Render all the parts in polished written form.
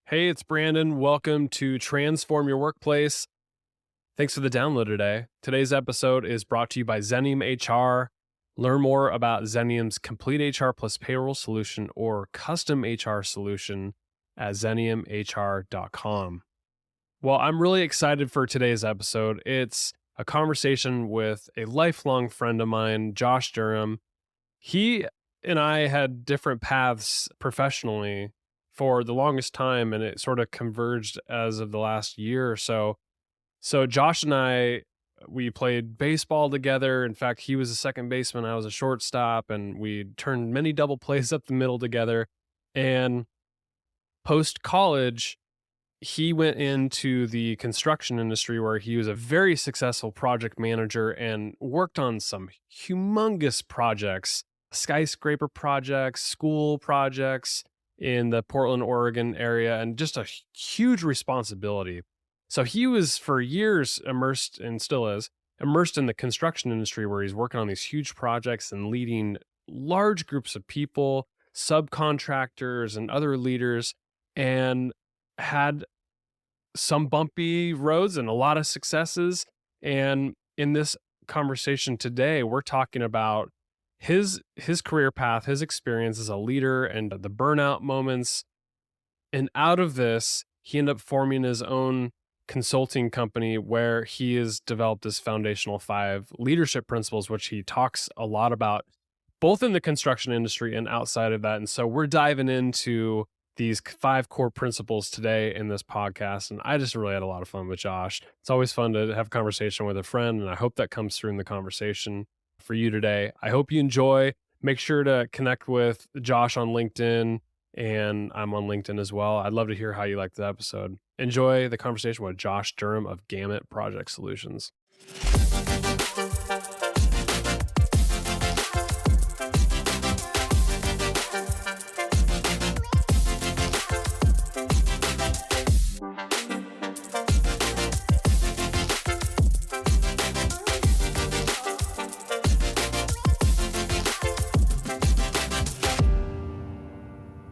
Hey, it's Brandon. Welcome to Transform Your Workplace. Thanks for the download today. Today's episode is brought to you by Xenium HR. Learn more about Xenium's complete HR plus payroll solution or custom HR solution at xeniumhr.com. Well, I'm really excited for today's episode. It's a conversation with a lifelong friend of mine, Josh Durham. He and I had different paths professionally for the longest time, and it sort of converged as of the last year or so. So Josh and I, we played baseball together. In fact, he was a second baseman, I was a shortstop, and we turned many double plays up the middle together. And post college, he went into the construction industry where he was a very successful project manager and worked on some humongous projects, skyscraper projects, school projects in the Portland, Oregon area, and just a huge responsibility. So he was for years immersed, and still is, immersed in the construction industry where he's working on these huge projects and leading large groups of people, subcontractors, and other leaders, and had some bumpy roads and a lot of successes. And in this conversation today, we're talking about his career path, his experience as a leader, and the burnout moments. And out of this, he ended up forming his own consulting company where he has developed his foundational 5 leadership principles, which he talks a lot about both in the construction industry and outside of that. And so we're diving into these 5 core principles today in this podcast. And I just really had a lot of fun with Josh. It's always fun to have a conversation with a friend, and I hope that comes through in the conversation for you today. I hope you enjoy. Make sure to connect with Josh on LinkedIn, and I'm on LinkedIn as well. I'd love to hear how you liked the episode. Enjoy the conversation with Josh Durham of Gamut Project Solutions.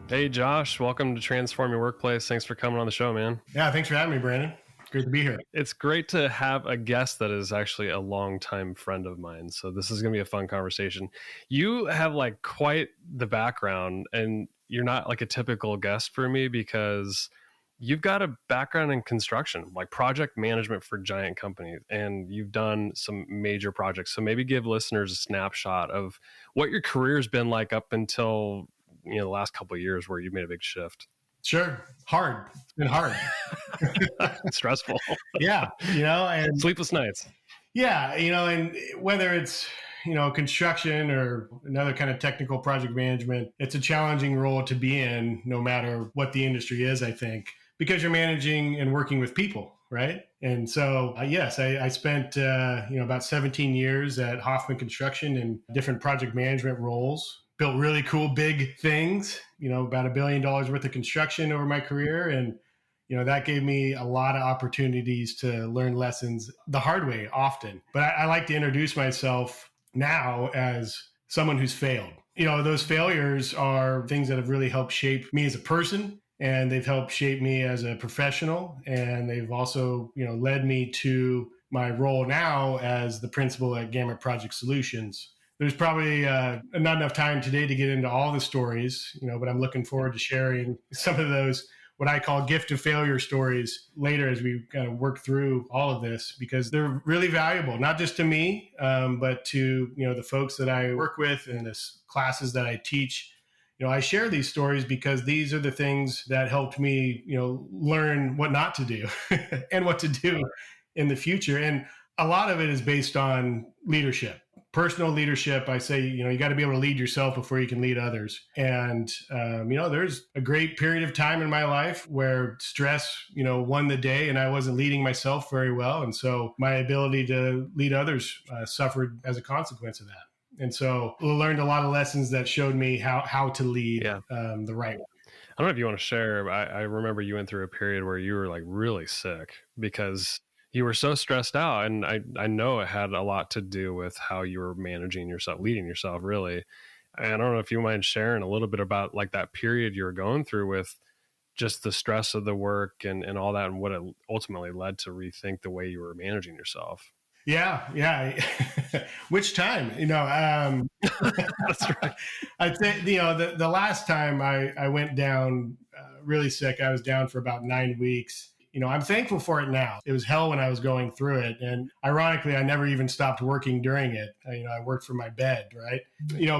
Hey, Josh, welcome to Transform Your Workplace. Thanks for coming on the show, man. Yeah, thanks for having me, Brandon. Great to be here. It's great to have a guest that is actually a longtime friend of mine. So this is going to be a fun conversation. You have like quite the background, and you're not like a typical guest for me because you've got a background in construction, like project management for giant companies, and you've done some major projects. So maybe give listeners a snapshot of what your career's been like up until the last couple of years where you've made a big shift. Sure. Hard. It's been hard. Stressful. Yeah. And sleepless nights. Yeah. And whether it's, construction or another kind of technical project management, it's a challenging role to be in no matter what the industry is, I think, because you're managing and working with people. Right. And so, yes, I spent, about 17 years at Hoffman Construction in different project management roles. Built really cool, big things, about $1 billion worth of construction over my career. And, that gave me a lot of opportunities to learn lessons the hard way often. But I like to introduce myself now as someone who's failed. Those failures are things that have really helped shape me as a person, and they've helped shape me as a professional. And they've also, led me to my role now as the principal at Gamut Project Solutions. There's probably not enough time today to get into all the stories, but I'm looking forward to sharing some of those, what I call gift of failure stories later as we kind of work through all of this, because they're really valuable, not just to me, but to, the folks that I work with and the classes that I teach. I share these stories because these are the things that helped me, learn what not to do and what to do in the future. And a lot of it is based on leadership. Personal leadership. I say, you got to be able to lead yourself before you can lead others. And, there's a great period of time in my life where stress, won the day and I wasn't leading myself very well. And so my ability to lead others suffered as a consequence of that. And so I learned a lot of lessons that showed me how to lead the right way. I don't know if you want to share. I remember you went through a period where you were like really sick because you were so stressed out. And I know it had a lot to do with how you were managing yourself, leading yourself, really. And I don't know if you mind sharing a little bit about like that period you were going through with just the stress of the work and all that, and what it ultimately led to rethink the way you were managing yourself. Yeah, yeah. Which time? That's right. I'd say the last time I went down really sick, I was down for about 9 weeks. I'm thankful for it now. It was hell when I was going through it, and ironically, I never even stopped working during it. I worked from my bed, right?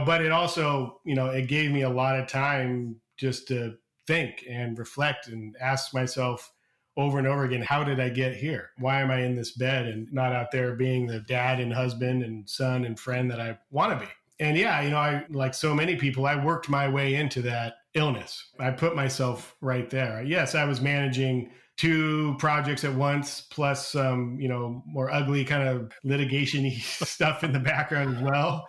But it also, it gave me a lot of time just to think and reflect and ask myself over and over again, how did I get here? Why am I in this bed and not out there being the dad and husband and son and friend that I want to be? And yeah, I, like so many people, I worked my way into that illness. I put myself right there. Yes, I was managing 2 projects at once, plus some, more ugly kind of litigation-y stuff in the background as well,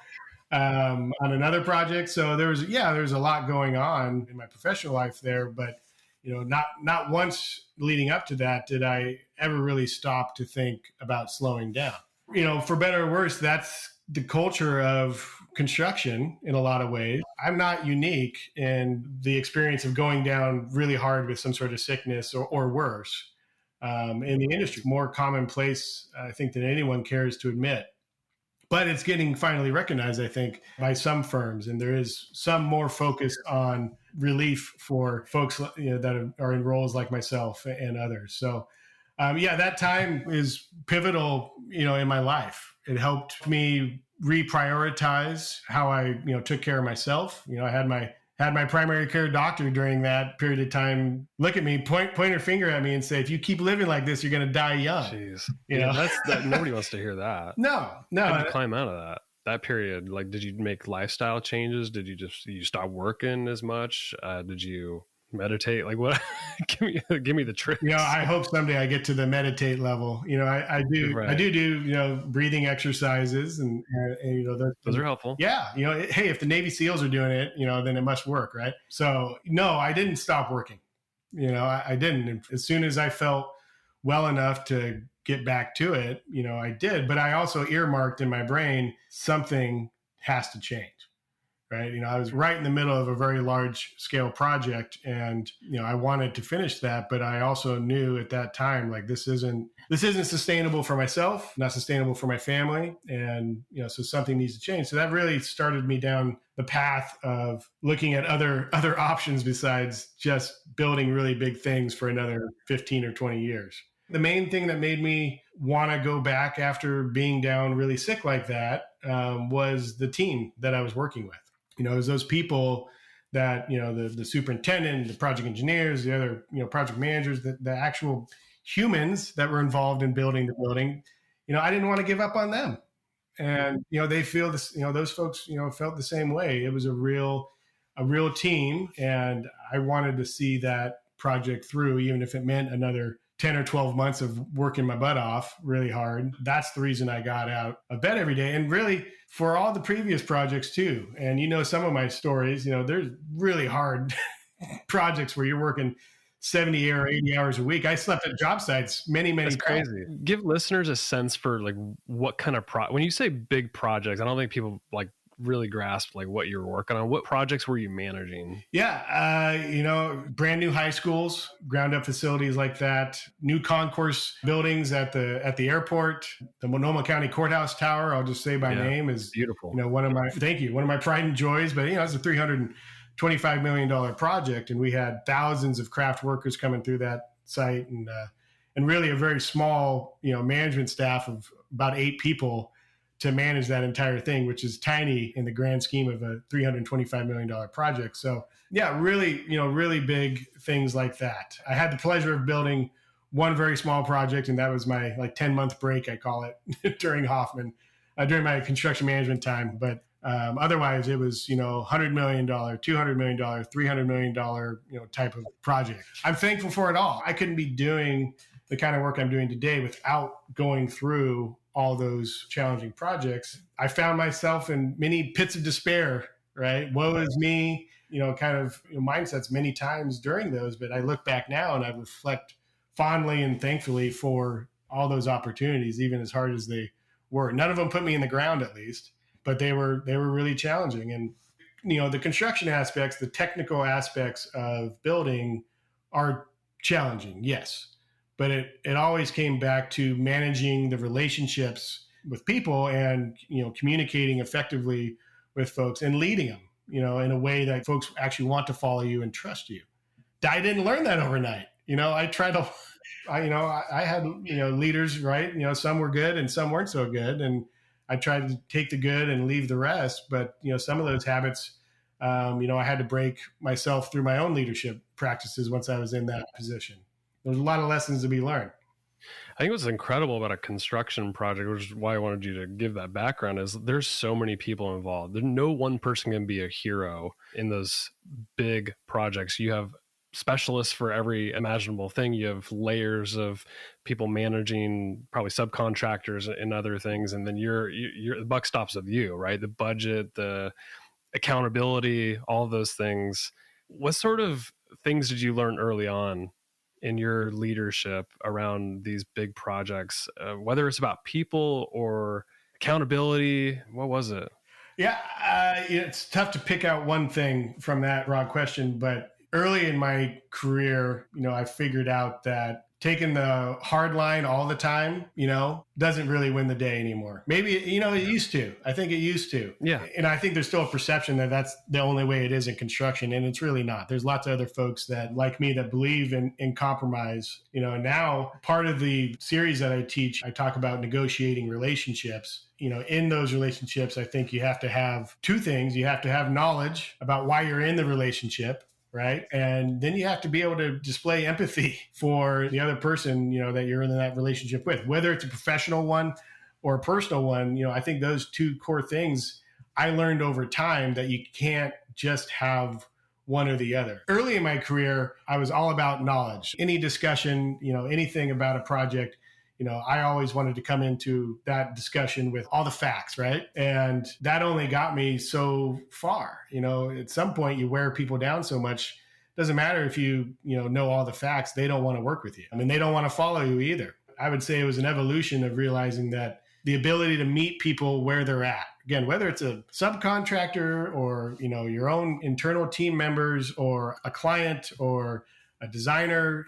on another project. So there was a lot going on in my professional life there, but not once leading up to that did I ever really stop to think about slowing down. For better or worse, that's the culture of construction in a lot of ways. I'm not unique in the experience of going down really hard with some sort of sickness or worse, in the industry. More commonplace, I think, than anyone cares to admit. But it's getting finally recognized, I think, by some firms, and there is some more focus on relief for folks that are in roles like myself and others. So, that time is pivotal, in my life. It helped me reprioritize how I, took care of myself. I had my primary care doctor during that period of time look at me, point her finger at me and say, if you keep living like this, you're going to die young. Jeez. That nobody wants to hear that. No. How did you climb out of that period? Like, did you make lifestyle changes? Did you stop working as much? Did you meditate? Like, what? give me the tricks. I hope someday I get to the meditate level. I do. Right. I do breathing exercises and those are helpful. Yeah. Hey, if the Navy SEALs are doing it, then it must work, right? So no, I didn't stop working. I didn't. As soon as I felt well enough to get back to it, I did. But I also earmarked in my brain, something has to change. Right. I was right in the middle of a very large scale project, and, I wanted to finish that. But I also knew at that time, like, this isn't sustainable for myself, not sustainable for my family. And, so something needs to change. So that really started me down the path of looking at other options besides just building really big things for another 15 or 20 years. The main thing that made me want to go back after being down really sick like that was the team that I was working with. It was those people that, the superintendent, the project engineers, the other, project managers, the actual humans that were involved in building the building. I didn't want to give up on them. And, they feel this, those folks, felt the same way. It was a real team. And I wanted to see that project through, even if it meant another 10 or 12 months of working my butt off really hard. That's the reason I got out of bed every day. And really for all the previous projects too. And some of my stories, there's really hard projects where you're working 70 or 80 hours a week. I slept at job sites many times. Crazy. Give listeners a sense for like what kind of when you say big projects, I don't think people like really grasp like what you're working on. What projects were you managing? Yeah. Brand new high schools, ground up facilities like that, new concourse buildings at the airport, the Monoma County Courthouse Tower, I'll just say by name, is beautiful. One of my pride and joys, but it's a $325 million project. And we had thousands of craft workers coming through that site, and really a very small, management staff of about 8 people to manage that entire thing, which is tiny in the grand scheme of a $325 million project. So yeah, really big things like that. I had the pleasure of building one very small project, and that was my 10-month break, I call it, during Hoffman, during my construction management time. But otherwise it was, $100 million, $200 million, $300 million, type of project. I'm thankful for it all. I couldn't be doing the kind of work I'm doing today without going through all those challenging projects. I found myself in many pits of despair, right? Woe is me, kind of mindsets many times during those. But I look back now and I reflect fondly and thankfully for all those opportunities, even as hard as they were. None of them put me in the ground, at least, but they were really challenging. And, the construction aspects, the technical aspects of building are challenging, yes, but it always came back to managing the relationships with people and communicating effectively with folks and leading them in a way that folks actually want to follow you and trust you. I didn't learn that overnight. I tried to I had leaders, right? Some were good and some weren't so good, and I tried to take the good and leave the rest. But some of those habits, I had to break myself through my own leadership practices once I was in that position. There's a lot of lessons to be learned. I think what's incredible about a construction project, which is why I wanted you to give that background, is there's so many people involved. There's no one person can be a hero in those big projects. You have specialists for every imaginable thing. You have layers of people managing, probably subcontractors and other things, and then you're the buck stops with you, right? The budget, the accountability, all those things. What sort of things did you learn early on in your leadership around these big projects, whether it's about people or accountability? What was it? Yeah, it's tough to pick out one thing from that broad question, but early in my career, I figured out that taking the hard line all the time, doesn't really win the day anymore. Maybe, it used to. I think it used to. Yeah. And I think there's still a perception that that's the only way it is in construction. And it's really not. There's lots of other folks that, like me, that believe in compromise. And now part of the series that I teach, I talk about negotiating relationships. In those relationships, I think you have to have two things. You have to have knowledge about why you're in the relationship, right? And then you have to be able to display empathy for the other person, that you're in that relationship with, whether it's a professional one or a personal one. I think those two core things I learned over time, that you can't just have one or the other. Early in my career, I was all about knowledge. Any discussion, anything about a project, I always wanted to come into that discussion with all the facts, right? And that only got me so far. At some point you wear people down so much, it doesn't matter if you know all the facts, they don't want to work with you. I mean, they don't want to follow you either. I would say it was an evolution of realizing that the ability to meet people where they're at. Again, whether it's a subcontractor or, your own internal team members or a client or a designer,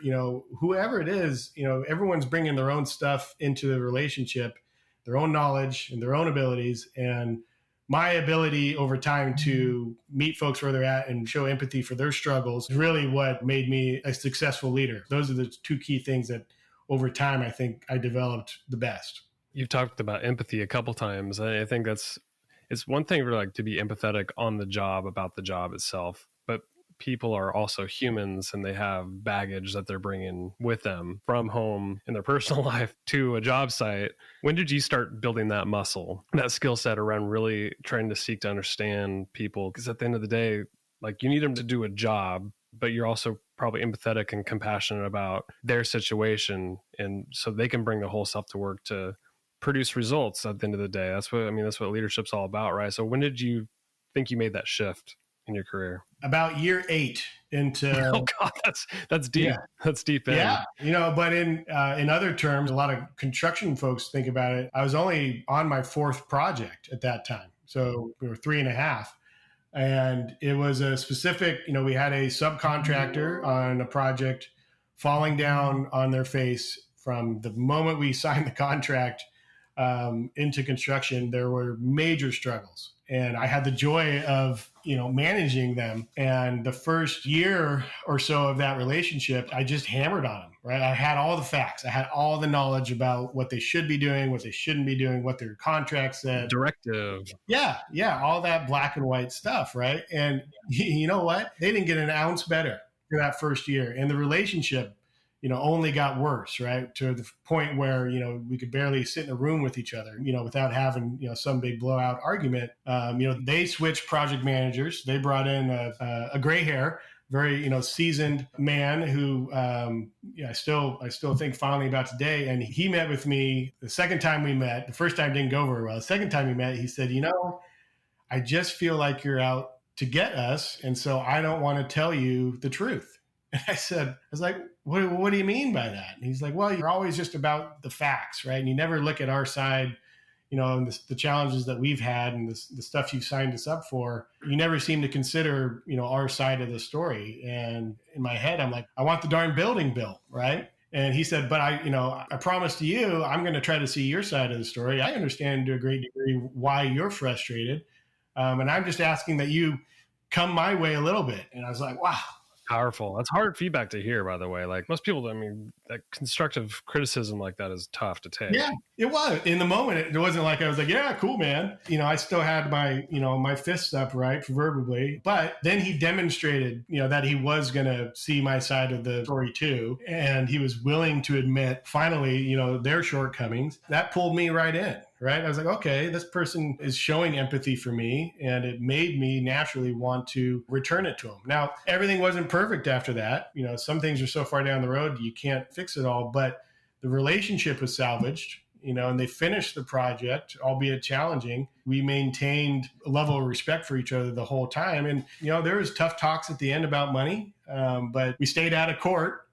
whoever it is, everyone's bringing their own stuff into the relationship, their own knowledge and their own abilities. And my ability over time to meet folks where they're at and show empathy for their struggles is really what made me a successful leader. Those are the two key things that over time, I think I developed the best. You've talked about empathy a couple times. I think it's one thing for to be empathetic on the job about the job itself, but people are also humans and they have baggage that they're bringing with them from home in their personal life to a job site. When did you start building that muscle, that skill set around really trying to seek to understand people? Because at the end of the day, you need them to do a job, but you're also probably empathetic and compassionate about their situation. And so they can bring the whole self to work to produce results at the end of the day. That's what leadership's all about, right? So when did you think you made that shift in your career? About year 8 into. Oh God, that's deep. Yeah. That's deep. Yeah, but in other terms, a lot of construction folks think about it. I was only on my 4th project at that time, so we were 3.5, and it was a specific. We had a subcontractor on a project falling down on their face from the moment we signed the contract into construction. There were major struggles, and I had the joy of managing them. And the first year or so of that relationship, I just hammered on them, right? I had all the facts. I had all the knowledge about what they should be doing, what they shouldn't be doing, what their contract said. Directive. Yeah. All that black and white stuff, right? And you know what? They didn't get an ounce better for that first year. And the relationship, only got worse, right? To the point where, we could barely sit in a room with each other, without having, some big blowout argument. They switched project managers. They brought in a gray hair, very, seasoned man who I still think fondly about today. And he met with me the second time we met. The first time didn't go very well. The second time we met, he said, I just feel like you're out to get us. And so I don't want to tell you the truth. And I was like, what do you mean by that? And he's like, well, you're always just about the facts, right? And you never look at our side. and the challenges that we've had and the stuff you've signed us up for, you never seem to consider, our side of the story. And in my head, I'm like, I want the darn building built, right? And he said, but I promise to you, I'm going to try to see your side of the story. I understand to a great degree why you're frustrated. And I'm just asking that you come my way a little bit. And I was like, wow. Powerful. That's hard feedback to hear, by the way. Like most people, that constructive criticism like that is tough to take. Yeah, it was. In the moment, it wasn't like I was like, yeah, cool, man. I still had my fists up, right, proverbially. But then he demonstrated, that he was going to see my side of the story too. And he was willing to admit, finally, their shortcomings. That pulled me right in. Right. I was like, okay, this person is showing empathy for me, and it made me naturally want to return it to him. Now, everything wasn't perfect after that. Some things are so far down the road, you can't fix it all, but the relationship was salvaged, and they finished the project, albeit challenging. We maintained a level of respect for each other the whole time. And, there was tough talks at the end about money, but we stayed out of court.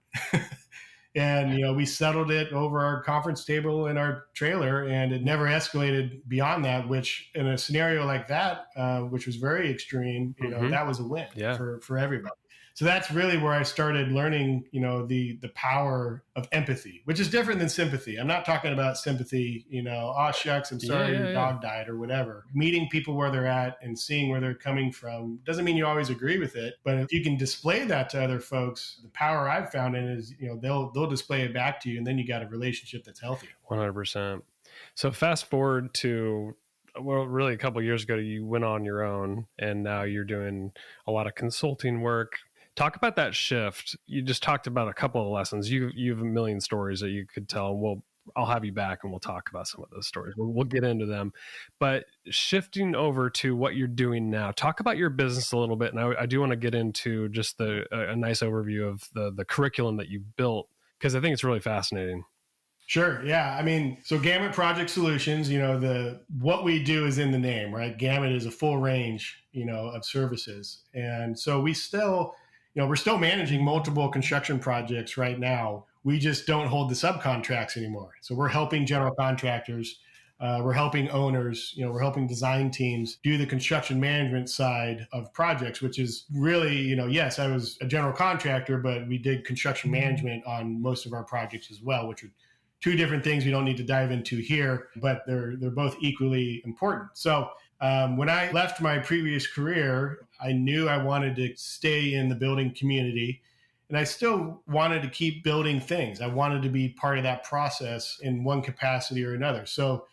And, we settled it over our conference table in our trailer, and it never escalated beyond that, which in a scenario like that, which was very extreme, that was a win for everybody. So that's really where I started learning, the power of empathy, which is different than sympathy. I'm not talking about sympathy, oh, shucks, I'm sorry your dog died or whatever. Meeting people where they're at and seeing where they're coming from doesn't mean you always agree with it. But if you can display that to other folks, the power I've found in is, they'll display it back to you, and then you got a relationship that's healthy. 100%. So fast forward to, well, really a couple of years ago, you went on your own, and now you're doing a lot of consulting work. Talk about that shift. You just talked about a couple of lessons. You have a million stories that you could tell. And I'll have you back and we'll talk about some of those stories. We'll get into them. But shifting over to what you're doing now, talk about your business a little bit. And I do want to get into just a nice overview of the curriculum that you've built, because I think it's really fascinating. Sure. Yeah. So Gamut Project Solutions, what we do is in the name, right? Gamut is a full range, of services. And so we still, we're still managing multiple construction projects right now. We just don't hold the subcontracts anymore. So we're helping general contractors. We're helping owners, we're helping design teams do the construction management side of projects, which is really, yes, I was a general contractor, but we did construction management on most of our projects as well, which are two different things we don't need to dive into here, but they're both equally important. So when I left my previous career, I knew I wanted to stay in the building community, and I still wanted to keep building things. I wanted to be part of that process in one capacity or another. So,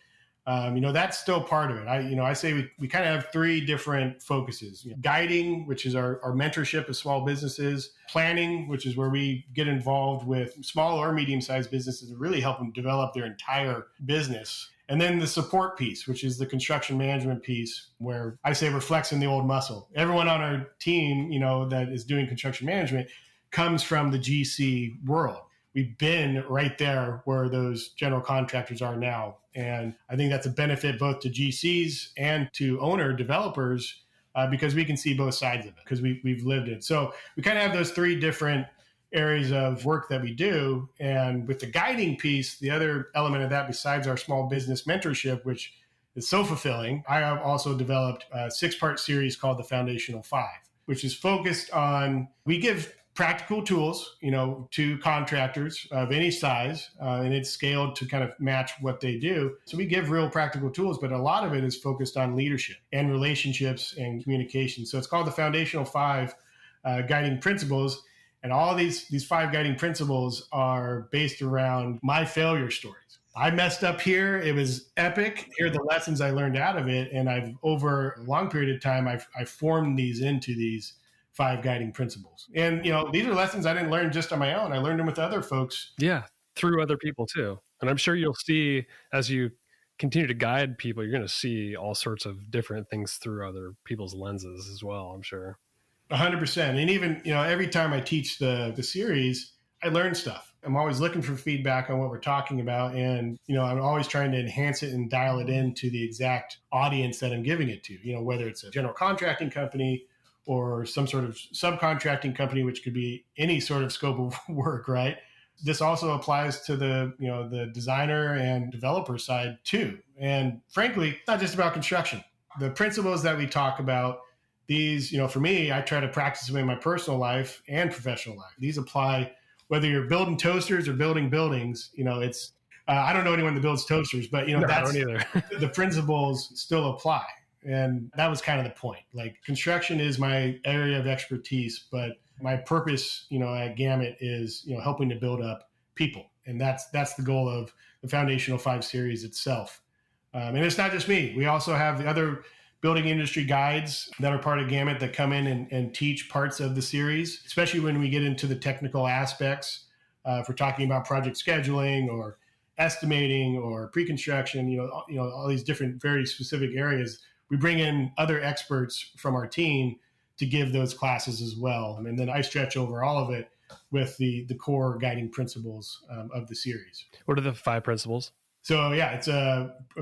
that's still part of it. I say we kind of have three different focuses: guiding, which is our mentorship of small businesses; planning, which is where we get involved with small or medium-sized businesses to really help them develop their entire business. And then the support piece, which is the construction management piece, where I say we're flexing the old muscle. Everyone on our team, that is doing construction management comes from the GC world. We've been right there where those general contractors are now. And I think that's a benefit both to GCs and to owner developers, because we can see both sides of it because we've lived it. So we kind of have those three different areas of work that we do. And with the guiding piece, the other element of that, besides our small business mentorship, which is so fulfilling, I have also developed a 6-part series called the Foundational 5, which is focused on, we give practical tools, to contractors of any size, and it's scaled to kind of match what they do. So we give real practical tools, but a lot of it is focused on leadership and relationships and communication. So it's called the Foundational 5 Guiding Principles. And all these 5 guiding principles are based around my failure stories. I messed up here. It was epic. Here are the lessons I learned out of it. And I've, over a long period of time, I've formed these into these 5 guiding principles. And, these are lessons I didn't learn just on my own. I learned them with other folks. Yeah, through other people too. And I'm sure you'll see, as you continue to guide people, you're going to see all sorts of different things through other people's lenses as well, I'm sure. 100%. And even, every time I teach the series, I learn stuff. I'm always looking for feedback on what we're talking about. And, I'm always trying to enhance it and dial it into the exact audience that I'm giving it to, whether it's a general contracting company or some sort of subcontracting company, which could be any sort of scope of work, right? this also applies to the designer and developer side too. And frankly, it's not just about construction. The principles that we talk about, these, for me, I try to practice them in my personal life and professional life. These apply whether you're building toasters or building buildings. It's I don't know anyone that builds toasters, but No, I that's don't either. the principles still apply. And that was kind of the point. Like, construction is my area of expertise, but my purpose, at Gamut is, helping to build up people. And that's the goal of the Foundational 5 series itself. And it's not just me. We also have the other building industry guides that are part of Gamut that come in and teach parts of the series, especially when we get into the technical aspects. If we're talking about project scheduling or estimating or pre-construction, all these different very specific areas, we bring in other experts from our team to give those classes as well. And then I stretch over all of it with the core guiding principles of the series. What are the 5 principles? So yeah, it's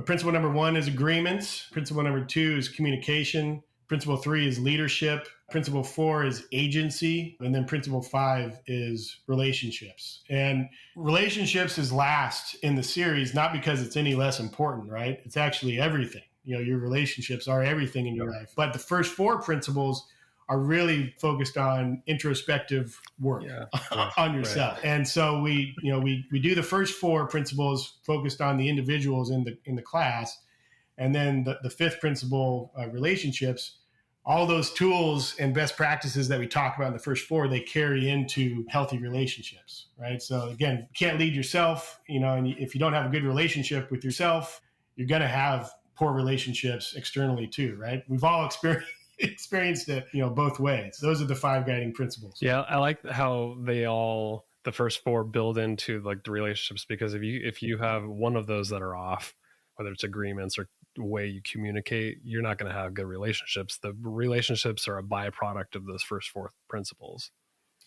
principle number 1 is agreements. Principle number 2 is communication. Principle 3 is leadership. Principle 4 is agency. And then principle 5 is relationships. And relationships is last in the series, not because it's any less important, right? It's actually everything. Your relationships are everything in your life. But the first 4 principles are really focused on introspective work on yourself. Right. And so we do the first 4 principles focused on the individuals in the class. And then the 5th principle, relationships, all those tools and best practices that we talk about in the first 4, they carry into healthy relationships, right? So again, you can't lead yourself, and if you don't have a good relationship with yourself, you're going to have poor relationships externally too, right? We've all experienced it, both ways. Those are the 5 guiding principles. Yeah, I like how the first 4 build into like the relationships, because if you have one of those that are off, whether it's agreements or way you communicate, you're not going to have good relationships. The relationships are a byproduct of those first 4 principles.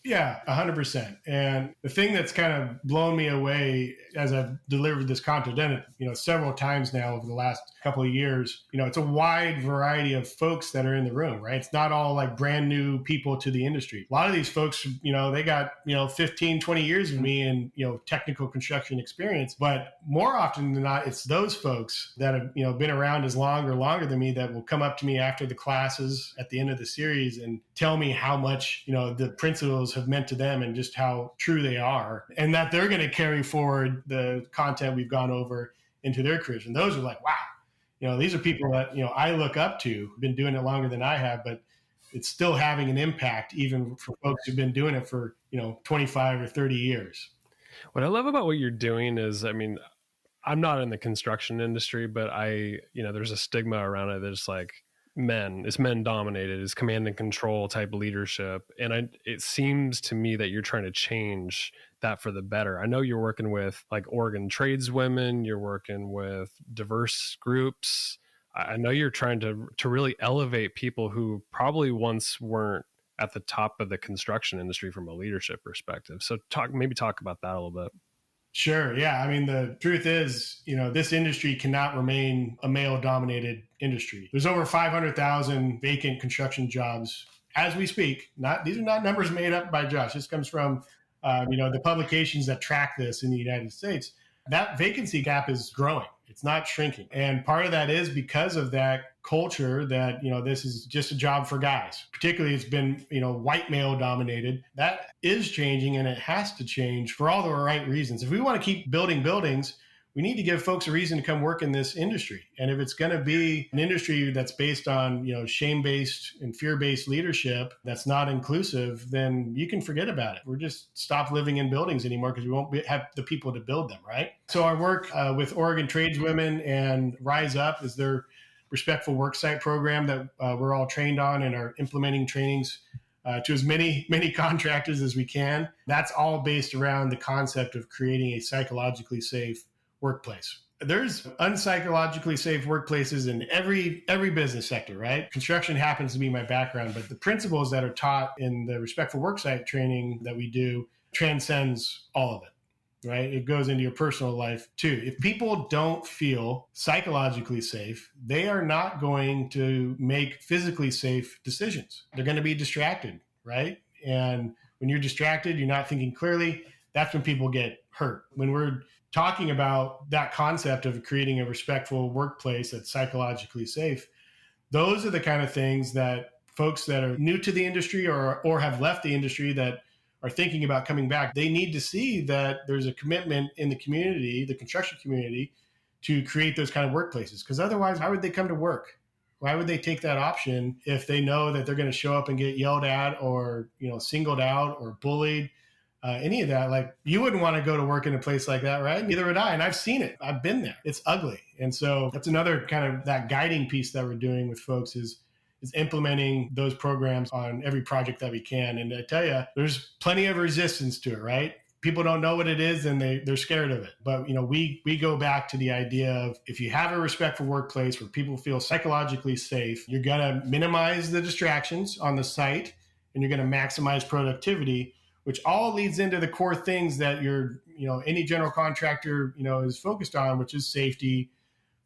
Yeah, 100%. And the thing that's kind of blown me away as I've delivered this content, several times now over the last couple of years, it's a wide variety of folks that are in the room, right? It's not all like brand new people to the industry. A lot of these folks, they got, 15, 20 years with me and, technical construction experience. But more often than not, it's those folks that have, been around as long or longer than me that will come up to me after the classes at the end of the series and tell me how much, the principles have meant to them and just how true they are, and that they're going to carry forward the content we've gone over into their careers. And those are like, wow, these are people that, I look up to, been doing it longer than I have, but it's still having an impact even for folks who've been doing it for, 25 or 30 years. What I love about what you're doing is, I'm not in the construction industry, but there's a stigma around it that's like, it's men dominated, it's command and control type leadership. And it seems to me that you're trying to change that for the better. I know you're working with like Oregon tradeswomen, you're working with diverse groups. I know you're trying to really elevate people who probably once weren't at the top of the construction industry from a leadership perspective. So talk about that a little bit. Sure. Yeah. The truth is, this industry cannot remain a male-dominated industry. There's over 500,000 vacant construction jobs as we speak. These are not numbers made up by Josh. This comes from, the publications that track this in the United States. That vacancy gap is growing. It's not shrinking. And part of that is because of that culture that, this is just a job for guys. Particularly, it's been, white male dominated. That is changing, and it has to change for all the right reasons. If we want to keep building buildings, we need to give folks a reason to come work in this industry. And if it's going to be an industry that's based on, shame-based and fear-based leadership that's not inclusive, then you can forget about it. We're just stop living in buildings anymore because we won't have the people to build them, right? So our work with Oregon tradeswomen and Rise Up is their respectful worksite program that we're all trained on and are implementing trainings to as many contractors as we can. That's all based around the concept of creating a psychologically safe workplace. There's unpsychologically safe workplaces in every business sector, right? Construction happens to be my background, but the principles that are taught in the respectful worksite training that we do transcends all of it, right? It goes into your personal life too. If people don't feel psychologically safe, they are not going to make physically safe decisions. They're going to be distracted, right? And when you're distracted, you're not thinking clearly. that's when people get hurt. When we're talking about that concept of creating a respectful workplace that's psychologically safe, those are the kind of things that folks that are new to the industry or have left the industry that are thinking about coming back, they need to see that there's a commitment in the community, the construction community, to create those kind of workplaces. Because otherwise, why would they come to work? Why would they take that option if they know that they're going to show up and get yelled at or singled out or bullied? Any of that, like, you wouldn't want to go to work in a place like that, right? Neither would I. And I've seen it. I've been there. It's ugly. And so that's another kind of that guiding piece that we're doing with folks is implementing those programs on every project that we can. And I tell you, there's plenty of resistance to it, right? People don't know what it is and they're scared of it. But we go back to the idea of, if you have a respectful workplace where people feel psychologically safe, you're going to minimize the distractions on the site and you're going to maximize productivity, which all leads into the core things that any general contractor, is focused on, which is safety,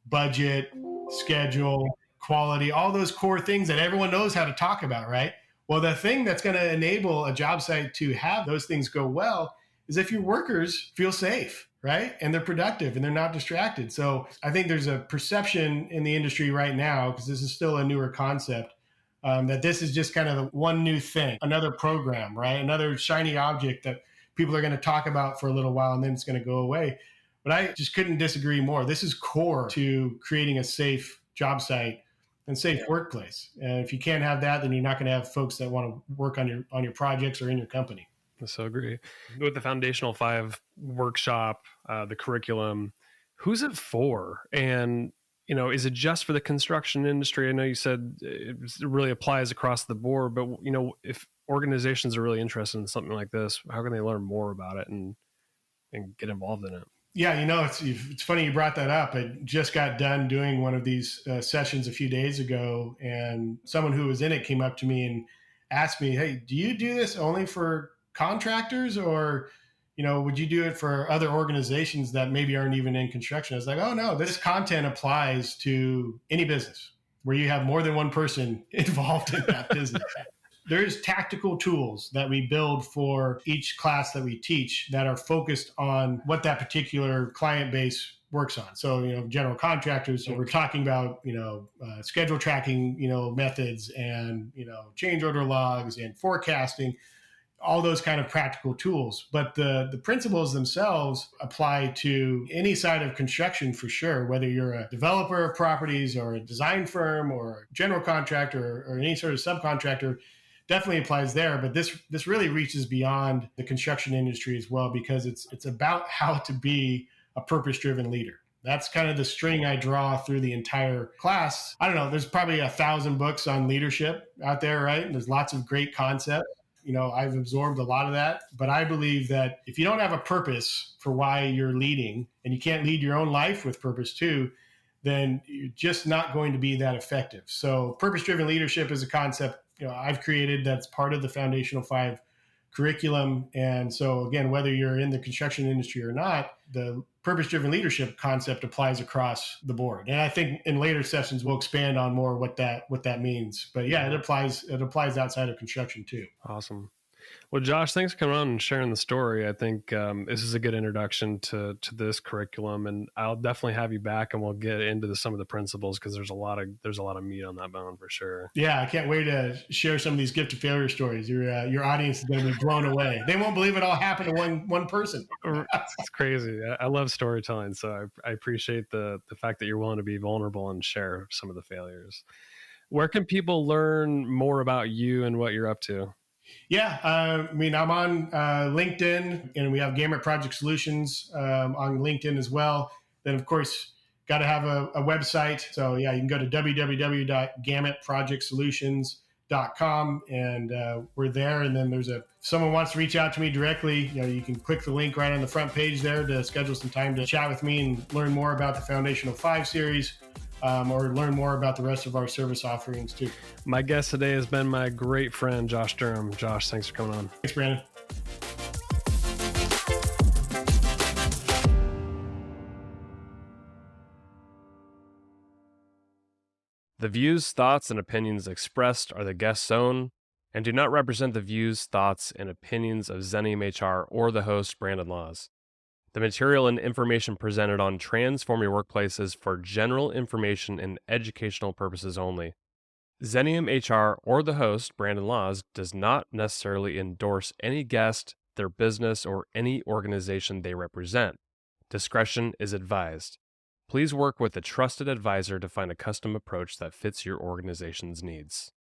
budget, schedule, quality, all those core things that everyone knows how to talk about, right? Well, the thing that's going to enable a job site to have those things go well is if your workers feel safe, right? And they're productive and they're not distracted. So I think there's a perception in the industry right now, because this is still a newer concept, that this is just kind of one new thing, another program, right? Another shiny object that people are going to talk about for a little while and then it's going to go away. But I just couldn't disagree more. This is core to creating a safe job site and safe workplace. And if you can't have that, then you're not going to have folks that want to work on your projects or in your company. I so agree. With the Foundational 5 workshop, the curriculum, who's it for? And, is it just for the construction industry? I know you said it really applies across the board, but, if organizations are really interested in something like this, how can they learn more about it and get involved in it? Yeah, it's funny you brought that up. I just got done doing one of these sessions a few days ago, and someone who was in it came up to me and asked me, "Hey, do you do this only for contractors, or would you do it for other organizations that maybe aren't even in construction?" I was like, "Oh no, this content applies to any business where you have more than one person involved in that business." There's tactical tools that we build for each class that we teach that are focused on what that particular client base works on. So, general contractors, we're talking about, schedule tracking, methods and, change order logs and forecasting, all those kind of practical tools. But the principles themselves apply to any side of construction for sure, whether you're a developer of properties or a design firm or a general contractor or any sort of subcontractor. Definitely applies there, but this really reaches beyond the construction industry as well, because it's about how to be a purpose-driven leader. That's kind of the string I draw through the entire class. I don't know, there's probably 1,000 books on leadership out there, right? And there's lots of great concepts. I've absorbed a lot of that, but I believe that if you don't have a purpose for why you're leading, and you can't lead your own life with purpose too, then you're just not going to be that effective. So purpose-driven leadership is a concept I've created that's part of the Foundational 5 curriculum. And so again, whether you're in the construction industry or not, the purpose-driven leadership concept applies across the board. And I think in later sessions we'll expand on more what that means. But yeah, it applies outside of construction too. Awesome. Well, Josh, thanks for coming on and sharing the story. I think this is a good introduction to this curriculum, and I'll definitely have you back, and we'll get into some of the principles, because there's a lot of meat on that bone for sure. Yeah, I can't wait to share some of these gift of failure stories. Your audience is going to be blown away. They won't believe it all happened to one person. It's crazy. I love storytelling, so I appreciate the fact that you're willing to be vulnerable and share some of the failures. Where can people learn more about you and what you're up to? Yeah, I'm on LinkedIn, and we have Gamut Project Solutions on LinkedIn as well. Then, of course, got to have a website. So, yeah, you can go to www.gamutprojectsolutions.com, and we're there. And then if someone wants to reach out to me directly, you can click the link right on the front page there to schedule some time to chat with me and learn more about the Foundational 5 series. Or learn more about the rest of our service offerings too. My guest today has been my great friend, Josh Durham. Josh, thanks for coming on. Thanks, Brandon. The views, thoughts, and opinions expressed are the guest's own and do not represent the views, thoughts, and opinions of Zenium HR or the host, Brandon Laws. The material and information presented on Transform Your Workplace is for general information and educational purposes only. Zenium HR or the host, Brandon Laws, does not necessarily endorse any guest, their business, or any organization they represent. Discretion is advised. Please work with a trusted advisor to find a custom approach that fits your organization's needs.